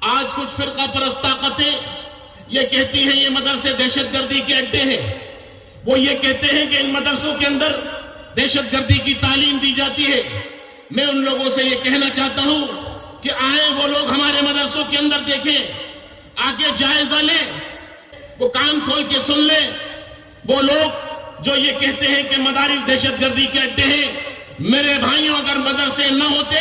آج کچھ فرقہ پرست طاقتیں یہ کہتی ہیں یہ مدرسے دہشت گردی کے اڈے ہیں. وہ یہ کہتے ہیں کہ ان مدرسوں کے اندر دہشت گردی کی تعلیم دی جاتی ہے. میں ان لوگوں سے یہ کہنا چاہتا ہوں کہ آئیں وہ لوگ ہمارے مدرسوں کے اندر دیکھیں, آگے جائزہ لیں, وہ کان کھول کے سن لیں. وہ لوگ جو یہ کہتے ہیں کہ مدارس دہشت گردی کے اڈے ہیں, میرے بھائیوں اگر مدرسے نہ ہوتے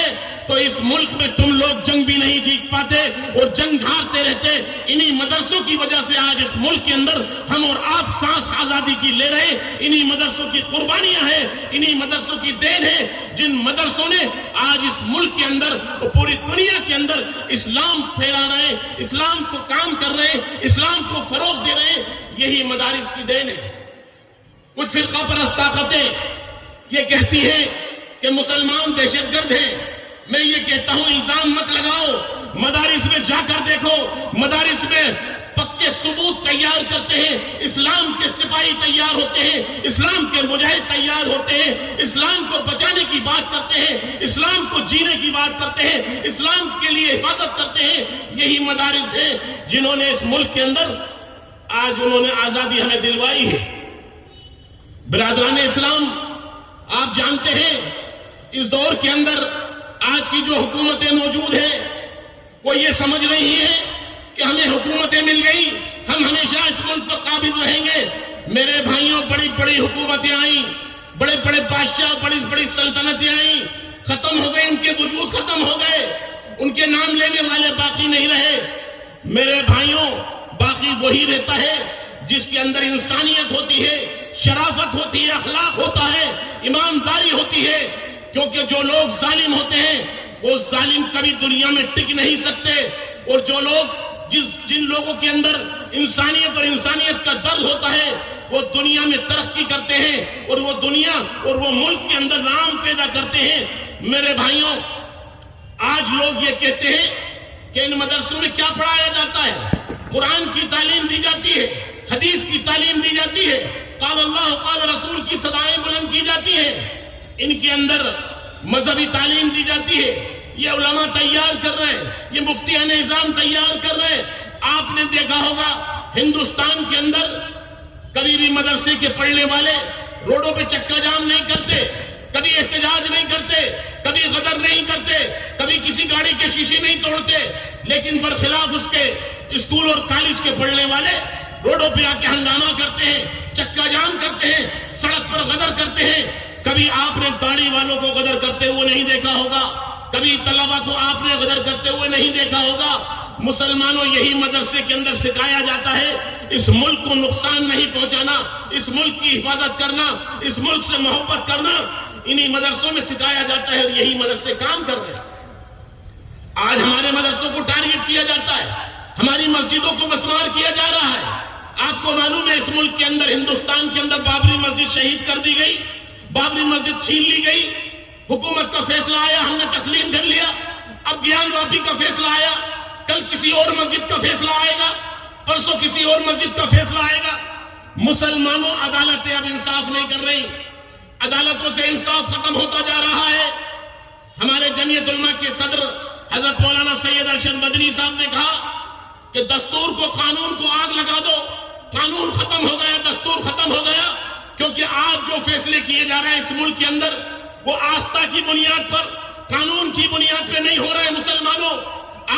تو اس ملک میں تم لوگ جنگ بھی نہیں جیت پاتے اور جنگ ہارتے رہتے. انہی مدرسوں کی وجہ سے آج اس ملک کے اندر ہم اور آپ سانس آزادی کی لے رہے. انہی مدرسوں کی قربانیاں ہیں, انہی مدرسوں کی دین ہے, جن مدرسوں نے آج اس ملک کے اندر اور پوری دنیا کے اندر اسلام پھیلا رہے, اسلام کو کام کر رہے, اسلام کو فروغ دے رہے. یہی مدارس کی دین ہے. کچھ فرقہ پرست طاقتیں یہ کہتی ہیں کہ مسلمان دہشت گرد ہیں. میں یہ کہتا ہوں الزام مت لگاؤ, مدارس میں جا کر دیکھو, مدارس میں پکے ثبوت تیار کرتے ہیں, اسلام کے سپاہی تیار ہوتے ہیں, اسلام کے مجاہد تیار ہوتے ہیں, اسلام کو بچانے کی بات کرتے ہیں, اسلام کو جینے کی بات کرتے ہیں, اسلام کے لیے حفاظت کرتے ہیں. یہی مدارس ہیں جنہوں نے اس ملک کے اندر آج انہوں نے آزادی ہمیں دلوائی ہے. برادران اسلام, آپ جانتے ہیں اس دور کے اندر آج کی جو حکومتیں موجود ہیں وہ یہ سمجھ رہی ہیں کہ ہمیں حکومتیں مل گئی, ہم ہمیشہ اس ملک پر قابض رہیں گے. میرے بھائیوں, بڑی بڑی حکومتیں آئیں, بڑے بڑے بادشاہ, بڑی بڑی سلطنتیں آئیں, ختم ہو گئے, ان کے وجود ختم ہو گئے, ان کے نام لینے والے باقی نہیں رہے. میرے بھائیوں, باقی وہی رہتا ہے جس کے اندر انسانیت ہوتی ہے, شرافت ہوتی ہے, اخلاق ہوتا ہے, ایمانداری ہوتی ہے. کیونکہ جو لوگ ظالم ہوتے ہیں وہ ظالم کبھی دنیا میں ٹک نہیں سکتے, اور جو لوگ جن لوگوں کے اندر انسانیت اور انسانیت کا درد ہوتا ہے وہ دنیا میں ترقی کرتے ہیں, اور وہ دنیا اور وہ ملک کے اندر نام پیدا کرتے ہیں. میرے بھائیوں, آج لوگ یہ کہتے ہیں کہ ان مدرسوں میں کیا پڑھایا جاتا ہے؟ قرآن کی تعلیم دی جاتی ہے, حدیث کی تعلیم دی جاتی ہے, قال اللہ قال رسول کی صدائیں بلند کی جاتی ہیں. ان کے اندر مذہبی تعلیم دی جاتی ہے. یہ علماء تیار کر رہے ہیں, یہ مفتیان نظام تیار کر رہے ہیں. آپ نے دیکھا ہوگا ہندوستان کے اندر کبھی بھی مدرسے کے پڑھنے والے روڈوں پہ چکا جام نہیں کرتے, کبھی احتجاج نہیں کرتے, کبھی غدر نہیں کرتے, کبھی کسی گاڑی کے شیشے نہیں توڑتے. لیکن برخلاف اس کے اسکول اور کالج کے پڑھنے والے روڈوں پہ آ کے ہنگامہ کرتے ہیں, چکا جام کرتے ہیں, سڑک پر غدر کرتے ہیں. کبھی آپ نے داڑھی والوں کو غدر کرتے ہوئے نہیں دیکھا ہوگا, کبھی طلبہ کو آپ نے غدر کرتے ہوئے نہیں دیکھا ہوگا. مسلمانوں, یہی مدرسے کے اندر سکھایا جاتا ہے اس ملک کو نقصان نہیں پہنچانا, اس ملک کی حفاظت کرنا, اس ملک سے محبت کرنا. انہی مدرسوں میں سکھایا جاتا ہے, اور یہی مدرسے کام کر رہے ہیں. آج ہمارے مدرسوں کو ٹارگٹ کیا جاتا ہے, ہماری مسجدوں کو مسمار کیا جا رہا ہے. آپ کو معلوم ہے اس ملک کے اندر, ہندوستان کے اندر بابری مسجد شہید کر دی گئی, بابری مسجد چھین لی گئی. حکومت کا فیصلہ آیا, ہم نے تسلیم کر لیا. اب گیان واپی کا فیصلہ آیا, کل کسی اور مسجد کا فیصلہ آئے گا, پرسوں کسی اور مسجد کا فیصلہ آئے گا. مسلمانوں, عدالتیں اب انصاف نہیں کر رہی, عدالتوں سے انصاف ختم ہوتا جا رہا ہے. ہمارے جمعیت علماء کے صدر حضرت مولانا سید ارشد مدنی صاحب نے کہا کہ دستور کو, قانون کو آگ لگا دو. قانون ختم ہو گیا, دستور ختم ہو گیا, کیونکہ آج جو فیصلے کیے جا رہے ہیں اس ملک کے اندر وہ آستھا کی بنیاد پر, قانون کی بنیاد پہ نہیں ہو رہے ہیں. مسلمانوں,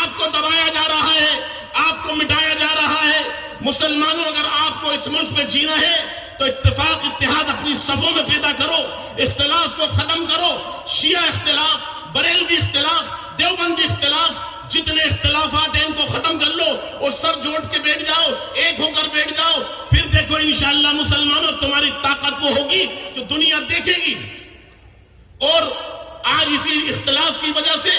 آپ کو دبایا جا رہا ہے, آپ کو مٹایا جا رہا ہے. مسلمانوں, اگر آپ کو اس ملک میں جینا ہے تو اتفاق اتحاد اپنی صفوں میں پیدا کرو, اختلاف کو ختم کرو. شیعہ اختلاف, بریلوی اختلاف, دیوبندی اختلاف, جتنے اختلافات ہیں ان کو ختم کر لو اور سر جوڑ کے بیٹھ جاؤ, ایک ہو کر بیٹھ جاؤ. پھر دیکھو انشاءاللہ مسلمانوں, تمہاری طاقت وہ ہوگی جو دنیا دیکھے گی. اور آج اسی اختلاف کی وجہ سے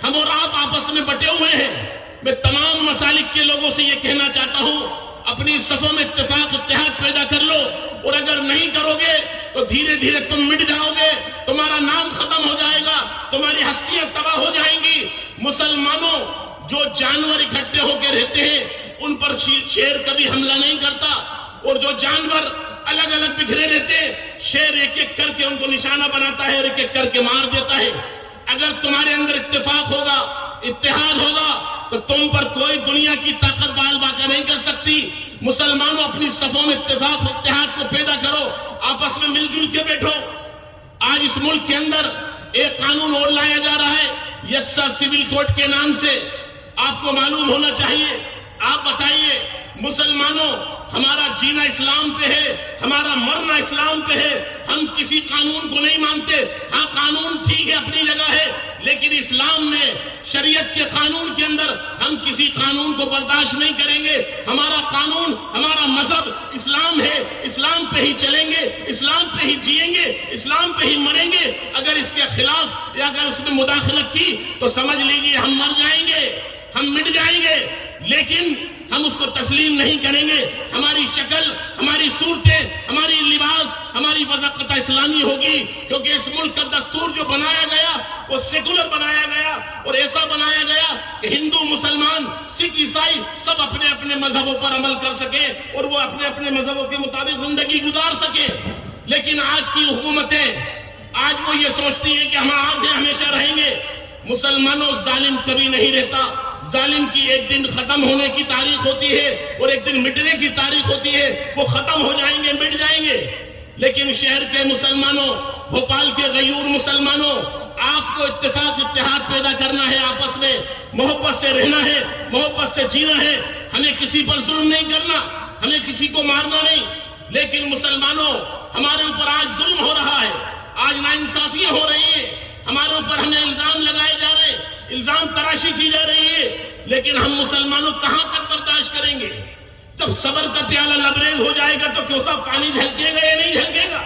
ہم اور آپ آپس میں بٹے ہوئے ہیں. میں تمام مسالک کے لوگوں سے یہ کہنا چاہتا ہوں, اپنی صفوں میں اتفاق اتحاد پیدا کر لو, اور اگر نہیں کرو گے تو دھیرے دھیرے تم مٹ جاؤ گے, تمہارا نام ختم ہو جائے گا, تمہاری ہستیاں تباہ ہو جائیں گی. مسلمانوں, جو جانور اکٹھے ہو کے رہتے ہیں ان پر شیر کبھی حملہ نہیں کرتا, اور جو جانور الگ الگ بکھرے رہتے ہیں شیر ایک ایک کر کے ان کو نشانہ بناتا ہے اور ایک ایک کر کے مار دیتا ہے. اگر تمہارے اندر اتفاق ہوگا, اتحاد ہوگا تو تو تم پر کوئی دنیا کی طاقت بال باقا نہیں کر سکتی۔ مسلمانوں اپنی صفوں میں اتفاق و اتحاد کو پیدا کرو، آپس میں مل جل کے بیٹھو۔ آج اس ملک کے اندر ایک قانون اور لایا جا رہا ہے یکساں سول کوڈ کے نام سے، آپ کو معلوم ہونا چاہیے۔ آپ بتائیے مسلمانوں، ہمارا جینا اسلام پہ ہے، ہمارا مرنا اسلام پہ ہے، ہم کسی قانون کو نہیں مانتے۔ ہاں قانون ٹھیک ہے، اپنی جگہ ہے، لیکن اسلام میں شریعت کے قانون کے اندر ہم کسی قانون کو برداشت نہیں کریں گے۔ ہمارا قانون، ہمارا مذہب اسلام ہے، اسلام پہ ہی چلیں گے، اسلام پہ ہی جئیں گے، اسلام پہ ہی مریں گے۔ اگر اس کے خلاف یا اگر اس میں مداخلت کی تو سمجھ لیجیے ہم مر جائیں گے، ہم مٹ جائیں گے، لیکن ہم اس کو تسلیم نہیں کریں گے۔ ہماری شکل، ہماری صورتیں، ہماری لباس، ہماری وضاقت اسلامی ہوگی، کیونکہ اس ملک کا دستور جو بنایا گیا وہ سیکولر بنایا گیا اور ایسا بنایا گیا کہ ہندو، مسلمان، سکھ، عیسائی سب اپنے اپنے مذہبوں پر عمل کر سکے اور وہ اپنے اپنے مذہبوں کے مطابق زندگی گزار سکے۔ لیکن آج کی حکومتیں، آج وہ یہ سوچتی ہیں کہ ہم آج ہمیشہ رہیں گے۔ مسلمانوں، ظالم کبھی نہیں رہتا۔ ظالم کی ایک دن ختم ہونے کی تاریخ ہوتی ہے اور ایک دن مٹنے کی تاریخ ہوتی ہے۔ وہ ختم ہو جائیں گے، مٹ جائیں گے۔ لیکن شہر کے مسلمانوں، بھوپال کے غیور مسلمانوں، آپ کو اتفاق اتحاد پیدا کرنا ہے، آپس میں محبت سے رہنا ہے، محبت سے جینا ہے۔ ہمیں کسی پر ظلم نہیں کرنا، ہمیں کسی کو مارنا نہیں۔ لیکن مسلمانوں، ہمارے اوپر آج ظلم ہو رہا ہے، آج ناانصافیاں ہو رہی ہیں، ہمارے اوپر ہمیں الزام لگائے جا رہے ہیں، الزام تراشی کی جا رہی ہے۔ لیکن ہم مسلمانوں کہاں تک برداشت کریں گے؟ جب صبر کا پیالہ لبریز ہو جائے گا تو کیوں سا پانی جھلکے گا یا نہیں جھلکے گا؟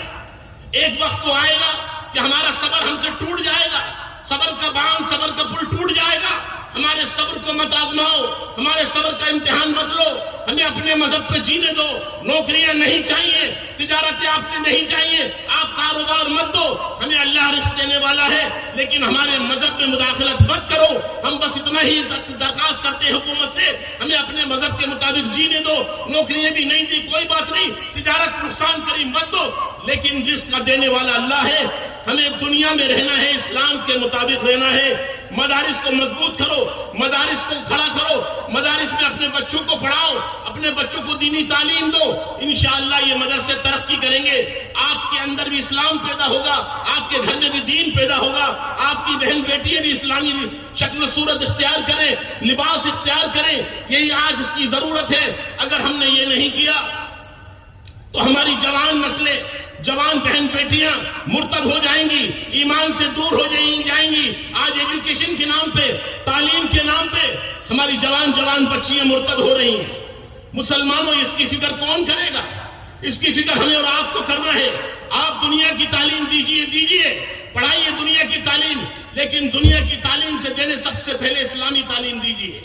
ایک وقت تو آئے گا کہ ہمارا صبر ہم سے ٹوٹ جائے گا، صبر کا باندھ، صبر کا پل ٹوٹ جائے گا۔ ہمارے صبر کو مت آزماؤ، ہمارے صبر کا امتحان مت لو، ہمیں اپنے مذہب پہ جینے دو۔ نوکریاں نہیں چاہیے، تجارتیں آپ سے نہیں چاہیے، آپ کاروبار مت دو، ہمیں اللہ رزق دینے والا ہے، لیکن ہمارے مذہب میں مداخلت مت کرو۔ ہم بس اتنا ہی درخواست کرتے ہیں حکومت سے، ہمیں اپنے مذہب کے مطابق جینے دو۔ نوکریاں بھی نہیں دی، کوئی بات نہیں، تجارت نقصان کری مت دو، لیکن رزق دینے والا اللہ ہے۔ ہمیں دنیا میں رہنا ہے، اسلام کے مطابق رہنا ہے۔ مدارس کو مضبوط کرو، مدارس کو کھڑا کرو، مدارس میں اپنے بچوں کو پڑھاؤ، اپنے بچوں کو دینی تعلیم دو۔ انشاءاللہ یہ مدرسے ترقی کریں گے، آپ کے اندر بھی اسلام پیدا ہوگا، آپ کے گھر میں بھی دین پیدا ہوگا، آپ کی بہن بیٹیاں بھی اسلامی شکل صورت اختیار کریں، لباس اختیار کریں۔ یہی آج اس کی ضرورت ہے۔ اگر ہم نے یہ نہیں کیا تو ہماری جوان نسلیں، جوان بہن بیٹیاں مرتد ہو جائیں گی، ایمان سے دور ہو جائیں گی۔ آج ایجوکیشن کے نام پہ، تعلیم کے نام پہ ہماری جوان بچیاں مرتد ہو رہی ہیں۔ مسلمانوں، اس کی فکر کون کرے گا؟ اس کی فکر ہمیں اور آپ کو کرنا ہے۔ آپ دنیا کی تعلیم دیجیے، پڑھائیے دنیا کی تعلیم، لیکن دنیا کی تعلیم سے دینے سب سے پہلے اسلامی تعلیم دیجیے۔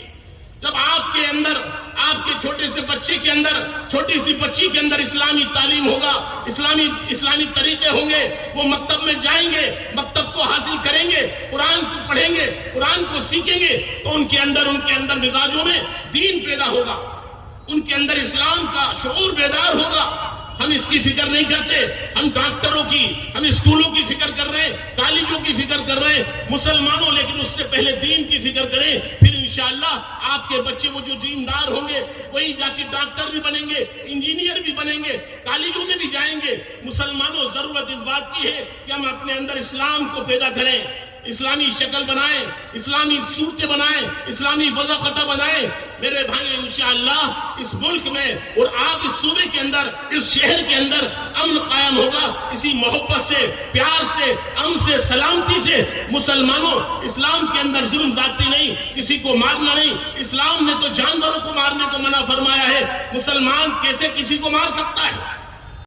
جب آپ کے اندر، آپ کے چھوٹے سے بچے کے اندر، چھوٹی سی بچی کے اندر اسلامی تعلیم ہوگا، اسلامی طریقے ہوں گے، وہ مکتب میں جائیں گے، مکتب کو حاصل کریں گے، قرآن کو پڑھیں گے، قرآن کو سیکھیں گے، تو ان کے اندر مزاجوں میں دین پیدا ہوگا، ان کے اندر اسلام کا شعور بیدار ہوگا۔ ہم اس کی فکر نہیں کرتے، ہم ڈاکٹروں کی، ہم اسکولوں کی فکر کر رہے ہیں، کالجوں کی فکر کر رہے ہیں۔ مسلمانوں، لیکن اس سے پہلے دین کی فکر کریں، پھر انشاءاللہ آپ کے بچے وہ جو دیندار ہوں گے وہی جا کے ڈاکٹر بھی بنیں گے، انجینئر بھی بنیں گے، کالجوں میں بھی جائیں گے۔ مسلمانوں، ضرورت اس بات کی ہے کہ ہم اپنے اندر اسلام کو پیدا کریں، اسلامی شکل بنائیں، اسلامی صورتیں بنائیں، اسلامی وضاقتہ بنائیں۔ میرے بھائی، انشاءاللہ اس ملک میں اور آپ اس صوبے کے اندر، اس شہر کے اندر امن قائم ہوگا، اسی محبت سے، پیار سے، امن سے، سلامتی سے۔ مسلمانوں، اسلام کے اندر ظلم زیادتی نہیں، کسی کو مارنا نہیں۔ اسلام نے تو جانوروں کو مارنے کو منع فرمایا ہے، مسلمان کیسے کسی کو مار سکتا ہے؟